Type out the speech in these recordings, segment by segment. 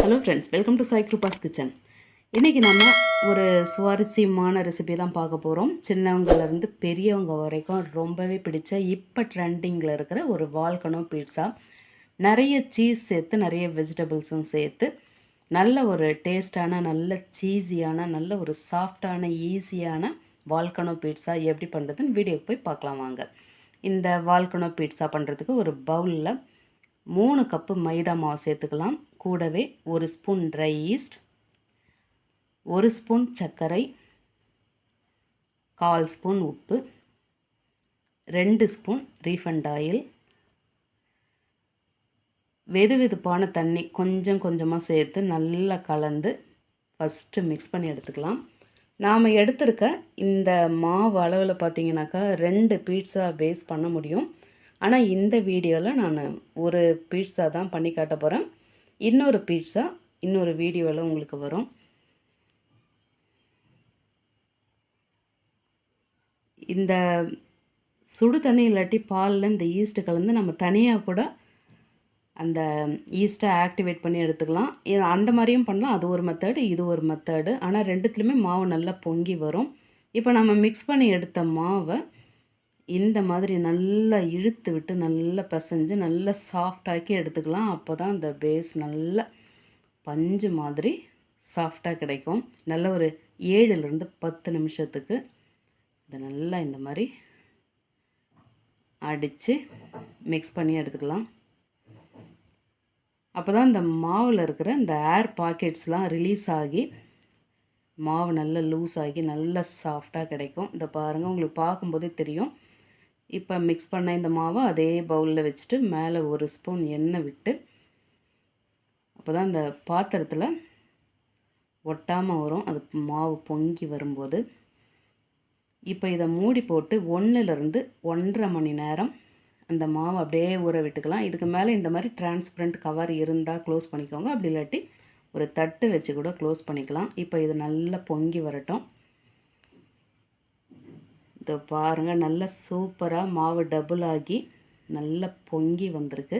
Hello friends, welcome to Sai Kiruba's kitchen. இன்றைக்கி நம்ம ஒரு சுவாரஸ்யமான ரெசிபி தான் பார்க்க போகிறோம். சின்னவங்கலேருந்து பெரியவங்க வரைக்கும் ரொம்பவே பிடிச்ச இப்போ ட்ரெண்டிங்கில் இருக்கிற ஒரு வால்கனோ பீட்சா. நிறைய சீஸ் சேர்த்து, நிறைய வெஜிடபிள்ஸும் சேர்த்து நல்ல ஒரு டேஸ்டான, நல்ல சீஸியான, நல்ல ஒரு சாஃப்டான, ஈஸியான வால்கனோ பீட்சா எப்படி பண்ணுறதுன்னு வீடியோக்கு போய் பார்க்கலாம் வாங்க. இந்த வால்கனோ பீட்சா பண்ணுறதுக்கு ஒரு பவுலில் 3 கப்பு மைதா மாவு சேர்த்துக்கலாம். கூடவே 1 ஸ்பூன் ட்ரை ஈஸ்ட், 1 ஸ்பூன் சர்க்கரை, 1/4 ஸ்பூன் உப்பு, 2 ஸ்பூன் ரீஃபண்ட் ஆயில், வெதுவெதுப்பான தண்ணி கொஞ்சம் கொஞ்சமாக சேர்த்து நல்லா கலந்து ஃபஸ்ட்டு மிக்ஸ் பண்ணி எடுத்துக்கலாம். நாம் எடுத்திருக்க இந்த மாவு அளவில் பார்த்திங்கனாக்கா 2 பீட்சா பேஸ் பண்ண முடியும். ஆனால் இந்த வீடியோவில் நான் ஒரு பீட்சா தான் பண்ணி காட்ட போகிறேன். இன்னொரு பீட்சா இன்னொரு வீடியோவில் உங்களுக்கு வரும். இந்த சுடு தண்ணி இல்லாட்டி பாலில் இந்த ஈஸ்ட்டு கலந்து நம்ம தனியாக கூட அந்த ஈஸ்ட்டை ஆக்டிவேட் பண்ணி எடுத்துக்கலாம். அந்த மாதிரியும் பண்ணலாம். அது ஒரு மெத்தடு, இது ஒரு மெத்தடு. ஆனால் ரெண்டுத்துலேயுமே மாவு நல்லா பொங்கி வரும். இப்போ நம்ம மிக்ஸ் பண்ணி எடுத்த மாவை இந்த மாதிரி நல்லா இழுத்து விட்டு நல்லா பிசைஞ்சு நல்லா சாஃப்டாக்கி எடுத்துக்கலாம். அப்போ தான் அந்த பேஸ் நல்லா பஞ்சு மாதிரி சாஃப்டாக கிடைக்கும். நல்ல ஒரு 7லேருந்து 10 நிமிஷத்துக்கு இதை நல்லா இந்த மாதிரி அடித்து மிக்ஸ் பண்ணி எடுத்துக்கலாம். அப்போ தான் இந்த மாவில் இருக்கிற இந்த ஏர் பாக்கெட்ஸ்லாம் ரிலீஸ் ஆகி மாவு நல்லா லூஸ் ஆகி நல்லா சாஃப்டாக கிடைக்கும். இதை பாருங்கள், உங்களுக்கு பார்க்கும்போதே தெரியும். இப்போ மிக்ஸ் பண்ண இந்த மாவை அதே பவுலில் வச்சுட்டு மேலே 1 ஸ்பூன் எண்ணெய் விட்டு, அப்போ தான் இந்த பாத்திரத்தில் ஒட்டாமல் வரும். அது மாவு பொங்கி வரும்போது இப்போ இதை மூடி போட்டு 1லேருந்து 1.5 மணி நேரம் அந்த மாவை அப்படியே ஊற விட்டுக்கலாம். இதுக்கு மேலே இந்த மாதிரி டிரான்ஸ்பரண்ட் கவர் இருந்தால் க்ளோஸ் பண்ணிக்கோங்க. அப்படி இல்லாட்டி ஒரு தட்டு வச்சு கூட க்ளோஸ் பண்ணிக்கலாம். இப்போ இது நல்லா பொங்கி வரட்டும். இதை பாருங்கள், நல்லா சூப்பராக மாவு டபுள் ஆகி நல்லா பொங்கி வந்திருக்கு.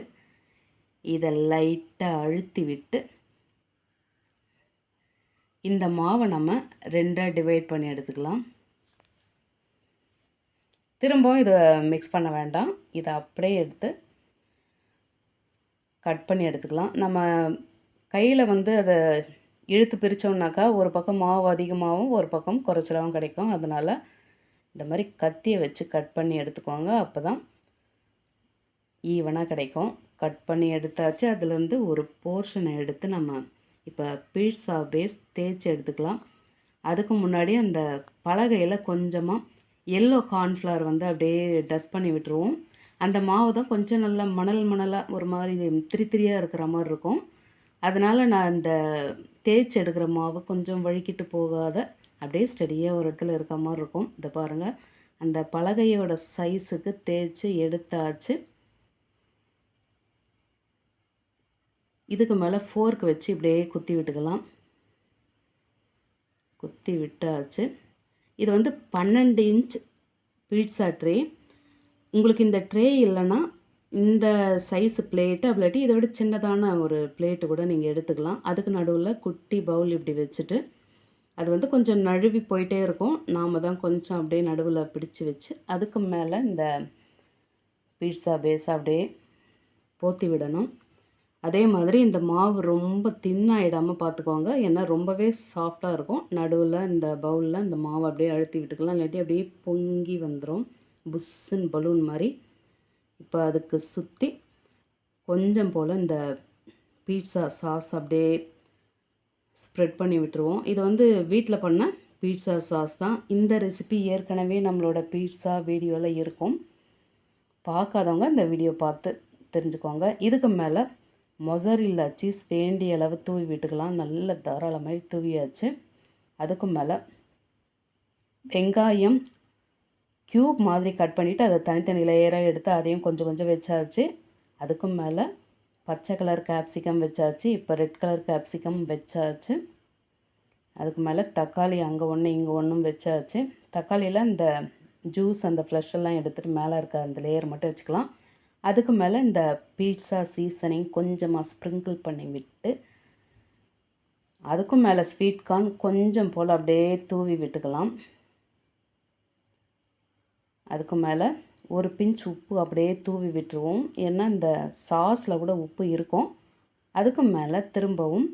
இதை லைட்டாக அழுத்தி விட்டு இந்த மாவை நம்ம 2ஆக டிவைட் பண்ணி எடுத்துக்கலாம். திரும்பவும் இதை மிக்ஸ் பண்ண வேண்டாம். இதை அப்படியே எடுத்து கட் பண்ணி எடுத்துக்கலாம். நம்ம கையில் அதை இழுத்து பிரித்தோம்னாக்கா ஒரு பக்கம் மாவு அதிகமாகவும் ஒரு பக்கம் குறைச்சலாகவும் கிடைக்கும். அதனால் இந்த மாதிரி கத்தியை வச்சு கட் பண்ணி எடுத்துக்கோங்க. அப்போ தான் ஈவனாக கிடைக்கும். கட் பண்ணி எடுத்தாச்சு. அதுலேருந்து ஒரு போர்ஷனை எடுத்து நம்ம இப்போ பீட்சா பேஸ் தேய்ச்சி எடுத்துக்கலாம். அதுக்கு முன்னாடி அந்த பலகையில் கொஞ்சமாக எல்லோ கார்ன்ஃப்ளவர் அப்படியே டஸ்ட் பண்ணி விட்டுருவோம். அந்த மாவு தான் கொஞ்சம் நல்லா மணலாக ஒரு மாதிரி திரியாக இருக்கிற மாதிரி இருக்கும். அதனால் நான் இந்த தேய்ச்சி எடுக்கிற மாவு கொஞ்சம் வழுக்கிட்டு போகாத அப்படியே ஸ்டெடியாக ஒரு இடத்துல இருக்க மாதிரி இருக்கும். இதை பாருங்கள், அந்த பலகையோட சைஸுக்கு தேய்ச்சி எடுத்தாச்சு. இதுக்கு மேலே ஃபோர்க் வச்சு இப்படியே குத்தி விட்டுக்கலாம். குத்தி விட்டாச்சு. இது 12 இன்ச் பீட்சா ட்ரே. உங்களுக்கு இந்த ட்ரே இல்லைன்னா இந்த சைஸ் பிளேட்டு, அப்படிலாட்டி இதை விட சின்னதான ஒரு பிளேட்டு கூட நீங்கள் எடுத்துக்கலாம். அதுக்கு நடுவில் குட்டி பவுல் இப்படி வச்சுட்டு அது கொஞ்சம் நழுவி போயிட்டே இருக்கும். நாம் தான் கொஞ்சம் அப்படியே நடுவில் பிடிச்சி வச்சு அதுக்கு மேலே இந்த பீட்சா பேஸை அப்படியே போத்தி விடணும். அதே மாதிரி இந்த மாவு ரொம்ப தின்னாயிடாமல் பார்த்துக்கோங்க. ஏன்னா ரொம்பவே சாஃப்டாக இருக்கும். நடுவில் இந்த பவுலில் இந்த மாவை அப்படியே அழுத்தி விட்டுக்கலாம். இல்லாட்டி அப்படியே பொங்கி வந்துடும், புஷ்ஷுன்னு பலூன் மாதிரி. இப்போ அதுக்கு சுற்றி கொஞ்சம் போல் இந்த பீட்சா சாஸ் அப்படியே ஸ்ப்ரெட் பண்ணி விட்டுருவோம். இது வீட்டில் பண்ண பீட்சா சாஸ் தான். இந்த ரெசிபி ஏற்கனவே நம்மளோட பீட்சா வீடியோவில் இருக்கும். பார்க்காதவங்க இந்த வீடியோ பார்த்து தெரிஞ்சுக்கோங்க. இதுக்கு மேலே மொசரில்லா சீஸ் வேண்டிய அளவு தூவி விட்டுக்கலாம். நல்ல தாராளமாக தூவியாச்சு. அதுக்கு மேலே வெங்காயம் க்யூப் மாதிரி கட் பண்ணிவிட்டு அதை தனித்தனி லேயராக எடுத்து அதையும் கொஞ்சம் கொஞ்சம் வச்சாச்சு. அதுக்கு மேலே பச்சை கலர் கேப்சிகம் வச்சாச்சு. இப்போ ரெட் கலர் கேப்சிகம் வச்சாச்சு. அதுக்கு மேலே தக்காளி அங்கே ஒன்று இங்கே ஒன்றும் வச்சாச்சு. தக்காளியில் இந்த ஜூஸ் அந்த ஃப்ளஷ் எல்லாம் எடுத்துகிட்டு மேலே இருக்க அந்த லேயர் மட்டும் வச்சுக்கலாம். அதுக்கு மேலே இந்த பீட்சா சீசனிங் கொஞ்சமாக ஸ்ப்ரிங்கிள் பண்ணி விட்டு அதுக்கும் மேலே ஸ்வீட் கார்ன் கொஞ்சம் போல் அப்படியே தூவி விட்டுக்கலாம். அதுக்கு மேலே ஒரு பிஞ்ச் உப்பு அப்படியே தூவி விட்டுருவோம். ஏன்னா இந்த சாஸில் கூட உப்பு இருக்கும். அதுக்கு மேலே திரும்பவும்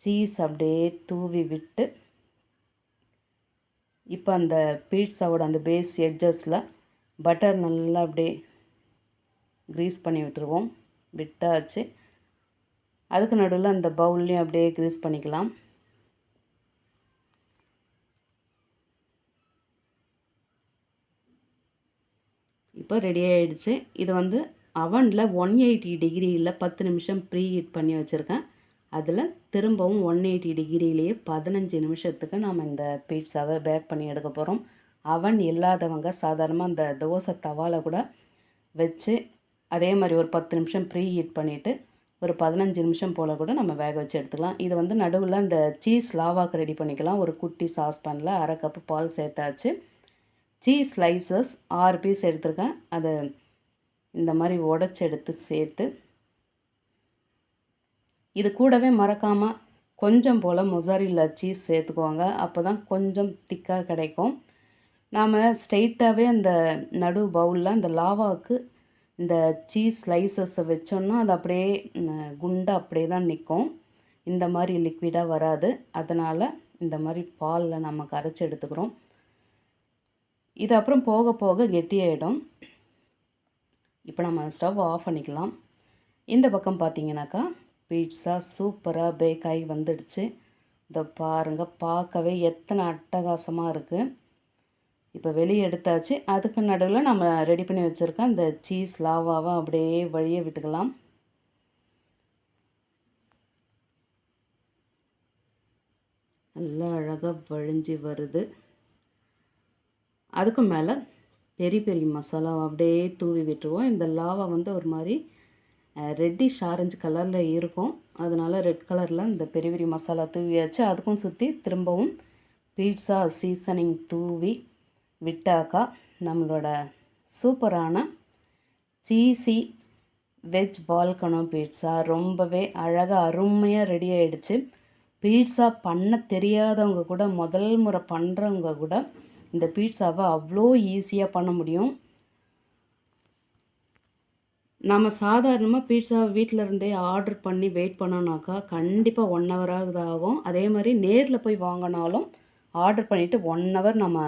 சீஸ் அப்படியே தூவி விட்டு, இப்போ அந்த பீட்சாவோட அந்த பேஸ் எட்ஜஸில் பட்டர் நல்லா அப்படியே க்ரீஸ் பண்ணி விட்டுருவோம். விட்டாச்சு. அதுக்கு நடுவில் அந்த பவுல்லையும் அப்படியே க்ரீஸ் பண்ணிக்கலாம். இப்போ ரெடி ஆகிடுச்சு. இது வந்து அவனில் 180 டிகிரியில் 10 நிமிஷம் ப்ரீ ஹீட் பண்ணி வச்சுருக்கேன். அதில் திரும்பவும் 180 டிகிரியிலேயே 15 நிமிஷத்துக்கு நாம் இந்த பீட்சாவை பேக் பண்ணி எடுக்க போகிறோம். அவன் இல்லாதவங்க சாதாரணமாக அந்த தோசை தவாவில் கூட வச்சு அதே மாதிரி ஒரு 10 நிமிஷம் ப்ரீ ஹீட் பண்ணிவிட்டு ஒரு 15 நிமிஷம் போல் கூட நம்ம வேக வச்சு எடுத்துக்கலாம். இது வந்து நடுவில் அந்த சீஸ் லாவாக்கு ரெடி பண்ணிக்கலாம். ஒரு குட்டி சாஸ்பேனில் 1/2 கப்பு பால் சேர்த்தாச்சு. சீஸ் ஸ்லைசஸ் 6 பீஸ் எடுத்துருக்கேன். அதை இந்த மாதிரி உடச்சி எடுத்து சேர்த்து, இது கூடவே மறக்காமல் கொஞ்சம் போல் மொசரில்லா சீஸ் சேர்த்துக்குவாங்க. அப்போ தான் கொஞ்சம் திக்காக கிடைக்கும். நாம் ஸ்ட்ரெயிட்டாகவே அந்த நடு பவுலில் அந்த லாவாவுக்கு இந்த சீஸ் ஸ்லைசஸை வச்சோன்னா அது அப்படியே குண்டாக அப்படியே தான் நிற்கும். இந்த மாதிரி லிக்விடாக வராது. அதனால் இந்த மாதிரி பாலில் நம்ம கரைச்சி எடுத்துக்கிறோம். இது அப்புறம் போக போக கெட்டியாயிடும். இப்போ நம்ம ஸ்டவ் ஆஃப் பண்ணிக்கலாம். இந்த பக்கம் பார்த்தீங்கன்னாக்கா பீட்சா சூப்பராக பேக் ஆகி வந்துடுச்சு. இதை பாருங்கள், பார்க்கவே எத்தனை அட்டகாசமாக இருக்குது. இப்போ வெளியே எடுத்தாச்சு. அதுக்கு நடுவில் நம்ம ரெடி பண்ணி வச்சுருக்க அந்த சீஸ் லாவாவை அப்படியே வழிய விட்டுக்கலாம். நல்லா அழகாக வழிஞ்சி வருது. அதுக்கு மேலே பெரி பெரி மசாலாவை அப்படியே தூவி விட்டுருவோம். இந்த லாவா வந்து ஒரு மாதிரி ரெட்டிஷ் ஆரஞ்சு கலரில் இருக்கும். அதனால் ரெட் கலரில் இந்த பெரி பெரி மசாலா தூவியாச்சு. அதுக்கும் சுற்றி திரும்பவும் பீட்சா சீசனிங் தூவி விட்டாக்கா நம்மளோட சூப்பரான சீசி வெஜ் வால்கனோ பீட்சா ரொம்பவே அழகாக அருமையாக ரெடி ஆகிடுச்சு. பீட்சா பண்ண தெரியாதவங்க கூட, முதல் முறை பண்ணுறவங்க கூட இந்த பீட்சாவை அவ்வளோ ஈஸியாக பண்ண முடியும். நம்ம சாதாரணமாக பீட்சா வீட்டில் இருந்தே ஆர்டர் பண்ணி வெயிட் பண்ணோன்னாக்கா கண்டிப்பாக 1 ஹவராவது ஆகும். அதே மாதிரி நேரில் போய் வாங்கினாலும் ஆர்டர் பண்ணிவிட்டு 1 ஹவர் நம்ம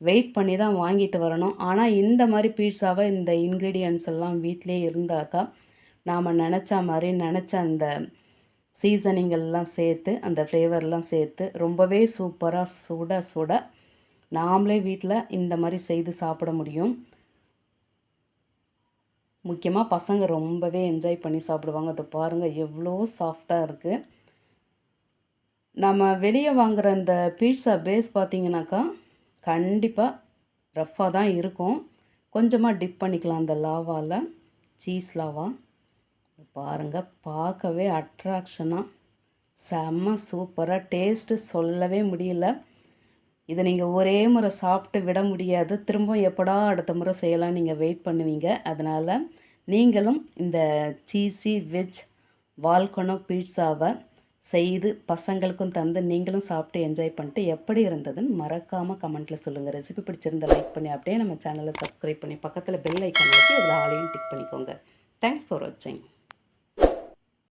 வெயிட் பண்ணி தான் வாங்கிட்டு வரணும். ஆனால் இந்த மாதிரி பீட்சாவை இந்த இன்க்ரீடியன்ட்ஸ் எல்லாம் வீட்டிலே இருந்தாக்கா நாம் நினச்ச மாதிரி நினச்ச அந்த சீசனிங்கெல்லாம் சேர்த்து அந்த ஃப்ளேவர்லாம் சேர்த்து ரொம்பவே சூப்பராக சுட சுட நாமளே வீட்டில் இந்த மாதிரி செய்து சாப்பிட முடியும். முக்கியமாக பசங்க ரொம்பவே என்ஜாய் பண்ணி சாப்பிடுவாங்க. அதை பாருங்கள் எவ்வளோ சாஃப்டாக இருக்குது. நம்ம வெளியே வாங்குகிற அந்த பீட்சா பேஸ் பார்த்திங்கனாக்கா கண்டிப்பாக ரஃப்பாக தான் இருக்கும். கொஞ்சமாக டிப் பண்ணிக்கலாம் அந்த லாவாவில், சீஸ் லாவா. பாருங்கள், பார்க்கவே அட்ராக்ஷனாக செம்ம சூப்பராக டேஸ்ட்டு சொல்லவே முடியல. இதை நீங்கள் ஒரே முறை சாப்பிட்டு விட முடியாது. திரும்ப எப்படா அடுத்த முறை செய்யலாம் நீங்கள் வெயிட் பண்ணுவீங்க. அதனால் நீங்களும் இந்த சீஸி வெஜ் வால்கனோ பீட்சாவை செய்து பசங்களுக்கும் தந்து நீங்களும் சாப்பிட்டு என்ஜாய் பண்ணிட்டு எப்படி இருந்ததுன்னு மறக்காமல் கமெண்ட்டில் சொல்லுங்கள். ரெசிபி பிடிச்சிருந்த லைக் பண்ணி அப்படியே நம்ம சேனலை சப்ஸ்கிரைப் பண்ணி பக்கத்தில் பெல் ஐக்கான் வச்சு அதில் ஆலையும் டிக் பண்ணிக்கோங்க. தேங்க்ஸ் ஃபார் வாட்சிங்.